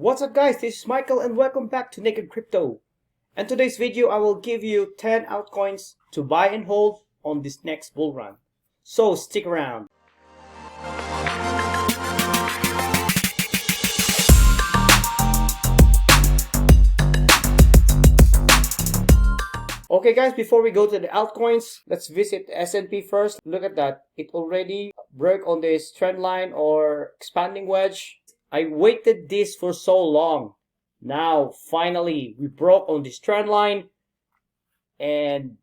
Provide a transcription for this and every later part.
What's up guys, this is Michael and welcome back to Naked Crypto. And today's video I will give you 10 altcoins to buy and hold on this next bull run. So stick around. Okay guys, before we go to the altcoins, let's visit the S&P first. Look at that, it already broke on this trend line or expanding wedge. I waited this for so long. Now finally we broke on this trend line and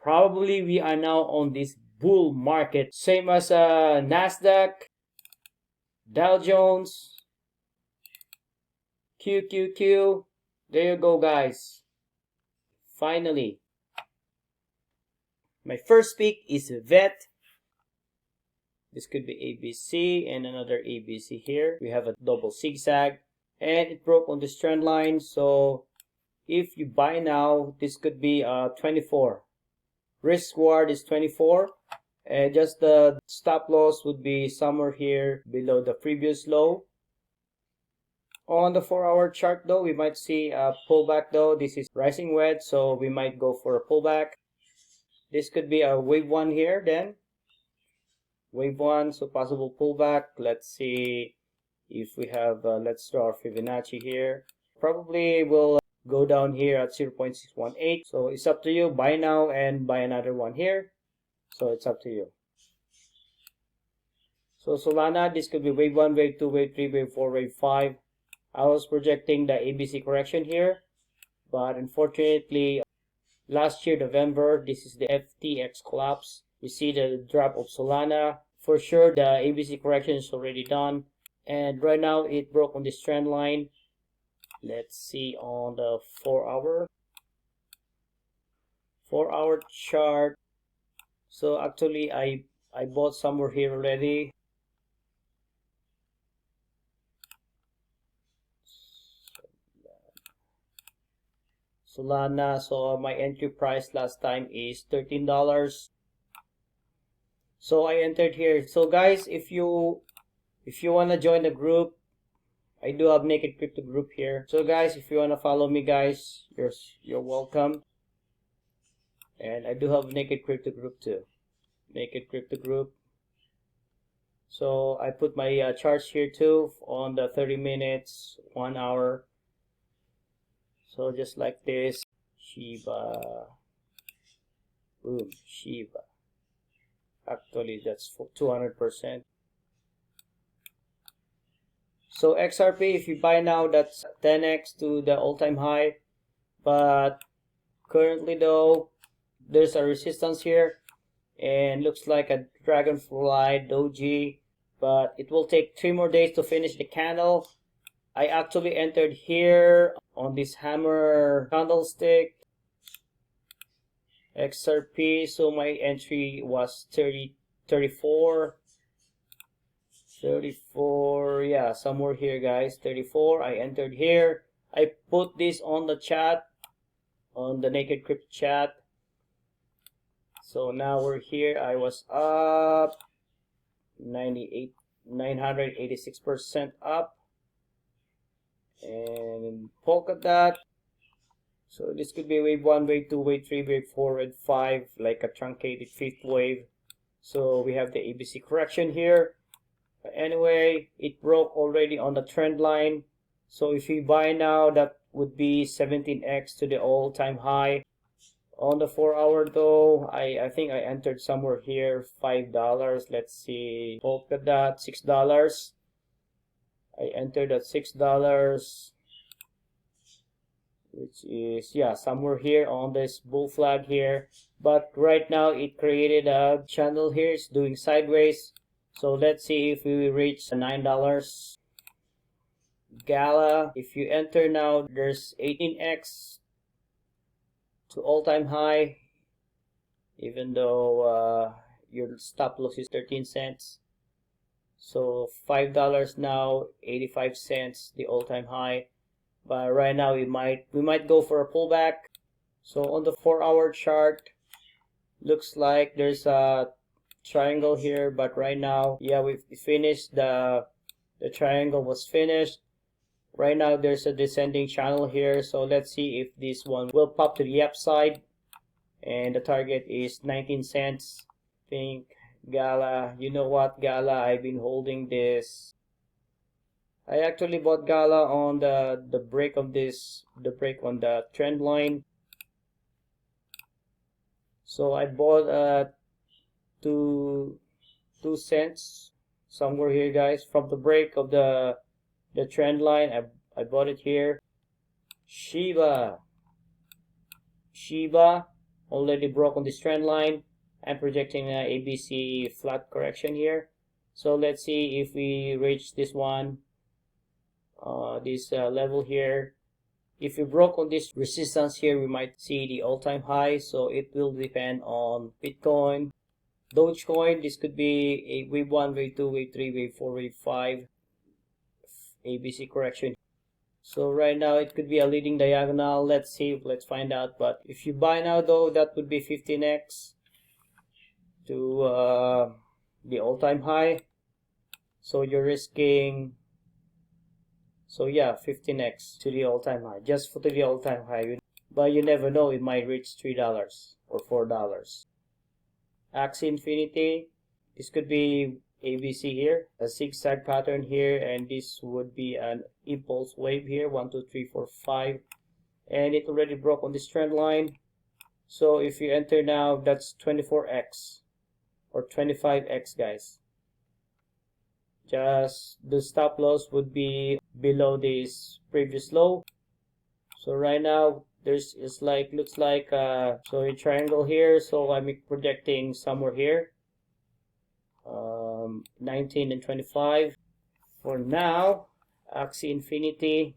probably we are now on this bull market, same as NASDAQ, Dow Jones, QQQ. There you go guys. Finally, my first pick is BITGET. This could be ABC and another ABC here. We have a double zigzag and it broke on this trend line. So if you buy now, this could be 24. Risk reward is 24. And just the stop loss would be somewhere here below the previous low. On the 4-hour chart though, we might see a pullback though. This is rising wedge, so we might go for a pullback. This could be a wave 1 here then. Wave 1, so possible pullback. Let's see if we have, let's draw our Fibonacci here. Probably will go down here at 0.618. So it's up to you. Buy now and buy another one here. So it's up to you. So Solana, this could be wave 1, wave 2, wave 3, wave 4, wave 5. I was projecting the ABC correction here. But unfortunately, last year, November, this is the FTX collapse. We see the drop of Solana. For sure, the ABC correction is already done. And right now, it broke on this trend line. Let's see on the 4-hour. 4-hour chart. So actually, I bought somewhere here already. Solana, so my entry price last time is $13. So I entered here. So guys, if you want to join the group, I do have Naked Crypto group here. So guys, if you want to follow me guys, you're welcome. And I do have Naked Crypto group too. Naked Crypto group. So I put my charts here too on the 30 minutes, 1 hour. So just like this, Shiba, boom, Shiba. Actually, that's 200%. So XRP, if you buy now, that's 10x to the all-time high. But currently though, there's a resistance here. And looks like a dragonfly doji. But it will take 3 more days to finish the candle. I actually entered here on this hammer candlestick. XRP, so my entry was 34, yeah, somewhere here guys, 34. I entered here. I put this on the chat, on the Naked Crypto chat. So now we're here. I was up 986% up. And Polkadot. So this could be wave 1, wave 2, wave 3, wave 4, wave 5, like a truncated 5th wave. So we have the ABC correction here. But anyway, it broke already on the trend line. So if we buy now, that would be 17x to the all-time high. On the 4-hour though, I think I entered somewhere here, $5. Let's see, Polkadot, $6. I entered at $6, which is, yeah, somewhere here on this bull flag here. But right now it created a channel here. It's doing sideways. So let's see if we reach $9. Gala, if you enter now, there's 18x to all-time high, even though your stop loss is 13 cents. So $5 now, 85 cents, the all-time high. But right now we might go for a pullback. So on the 4-hour chart, looks like there's a triangle here, but right now, yeah, we finished the triangle was finished. Right now there's a descending channel here, so let's see if this one will pop to the upside. And the target is 19 cents. Think Gala. You know what, Gala? I've been holding this. I actually bought Gala on the break of this, the break on the trend line. So I bought 2 cents somewhere here, guys, from the break of the trend line. I bought it here. Shiba already broke on this trend line. I'm projecting a ABC flat correction here. So let's see if we reach this one, this level here. If we broke on this resistance here, we might see the all-time high. So it will depend on Bitcoin, Dogecoin. This could be a wave 1, wave 2, wave 3, wave 4, wave 5 ABC correction. So right now it could be a leading diagonal. Let's see, let's find out. But if you buy now though, that would be 15x to the all-time high. So you're risking, so yeah, 15x to the all-time high, just for to the all-time high. But you never know, it might reach $3 or $4. Axie Infinity, this could be ABC here, a zigzag pattern here, and this would be an impulse wave here, 1 2 3 4 5, and it already broke on this trend line. So if you enter now, that's 24x or 25x, guys. Just the stop loss would be below this previous low. So right now there's looks like so a triangle here, so I'm projecting somewhere here, 19 and 25 for now. Axie Infinity,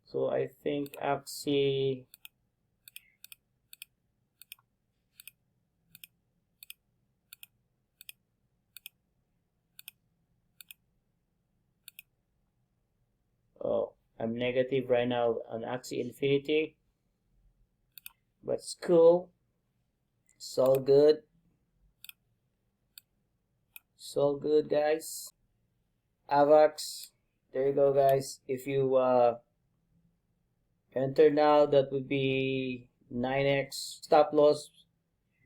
so I think Axie, oh, I'm negative right now on Axie Infinity, but it's cool, it's all good. So good, guys. AVAX, there you go, guys. If you enter now, that would be 9x. Stop loss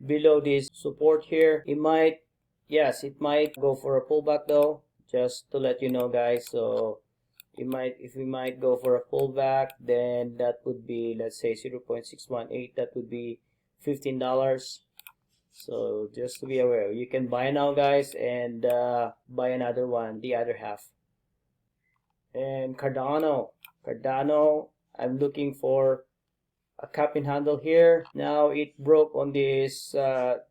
below this support here. It might, yes, it might go for a pullback though, just to let you know, guys. So it might, if we might go for a pullback, then that would be, let's say 0.618, that would be $15. So just to be aware, you can buy now, guys, and buy another one, the other half. And Cardano, I'm looking for a cup and handle here. Now it broke on this.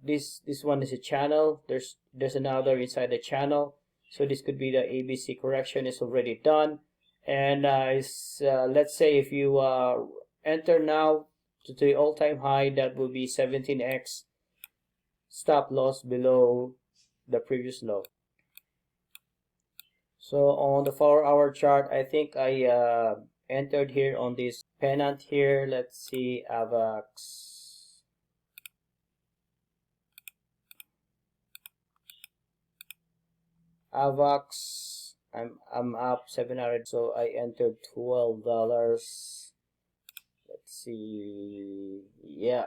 This one is a channel. There's another inside the channel. So this could be the ABC correction is already done. And let's say if you enter now to the all-time high, that will be 17x. Stop loss below the previous low. So on the 4-hour chart, I think I entered here on this pennant here. Let's see, AVAX. I'm up 700, so I entered $12. Let's see, yeah,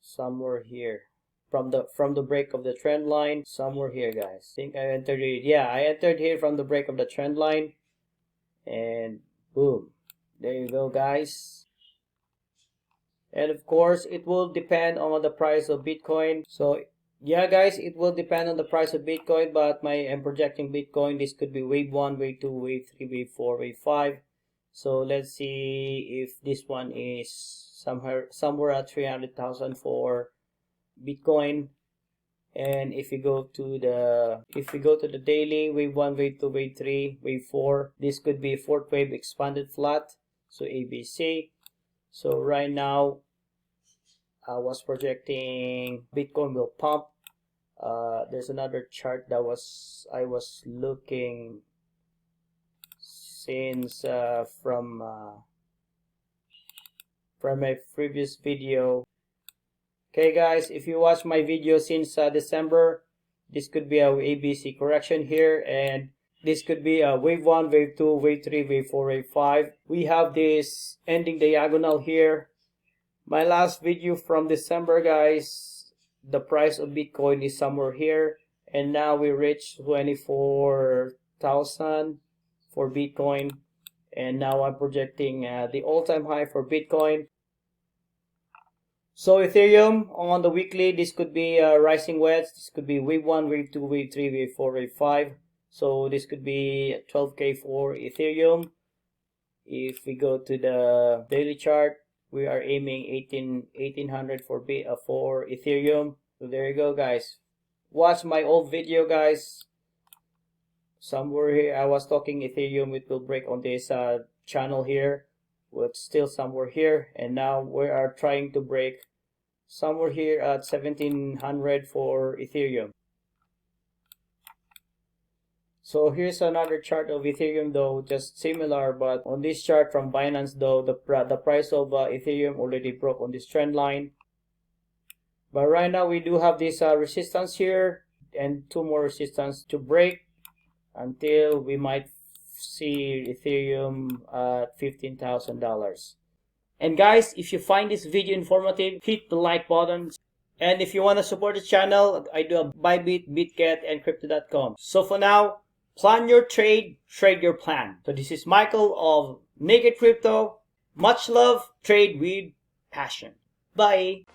somewhere here from the break of the trend line, somewhere here, guys. I think I entered it. Yeah, I entered here from the break of the trend line, and boom, there you go, guys. And of course it will depend on the price of Bitcoin. So yeah, guys, it will depend on the price of Bitcoin, but I'm projecting Bitcoin, this could be wave 1, wave 2, wave 3, wave 4, wave 5. So let's see if this one is somewhere at 300,000 for Bitcoin. And if we go to the daily, wave 1, wave 2, wave 3, wave 4, this could be fourth wave expanded flat, so ABC. So right now I was projecting Bitcoin will pump. There's another chart that I was looking since from my previous video. Okay, guys, if you watch my video since December, this could be a ABC correction here, and This could be wave 1, wave 2, wave 3, wave 4, wave 5. We have this ending diagonal here. My last video from December, guys, the price of Bitcoin is somewhere here. And now we reached 24,000 for Bitcoin. And now I'm projecting the all-time high for Bitcoin. So Ethereum on the weekly, this could be rising wedge. This could be wave 1, wave 2, wave 3, wave 4, wave 5. So this could be 12K for Ethereum. If we go to the daily chart, we are aiming 1800 for Ethereum. So there you go, guys. Watch my old video, guys. Somewhere here I was talking Ethereum, it will break on this channel here. But still somewhere here, and now we are trying to break somewhere here at 1700 for Ethereum. So here's another chart of Ethereum, though just similar, but on this chart from Binance, though the price of Ethereum already broke on this trend line. But right now we do have this resistance here and 2 more resistance to break until we might see Ethereum at $15,000. And guys, if you find this video informative, hit the like button. And if you want to support the channel, I do have BYBIT, BITGET, and Crypto.com. So for now, plan your trade, trade your plan. So this is Michael of Naked Crypto. Much love, trade with passion. Bye.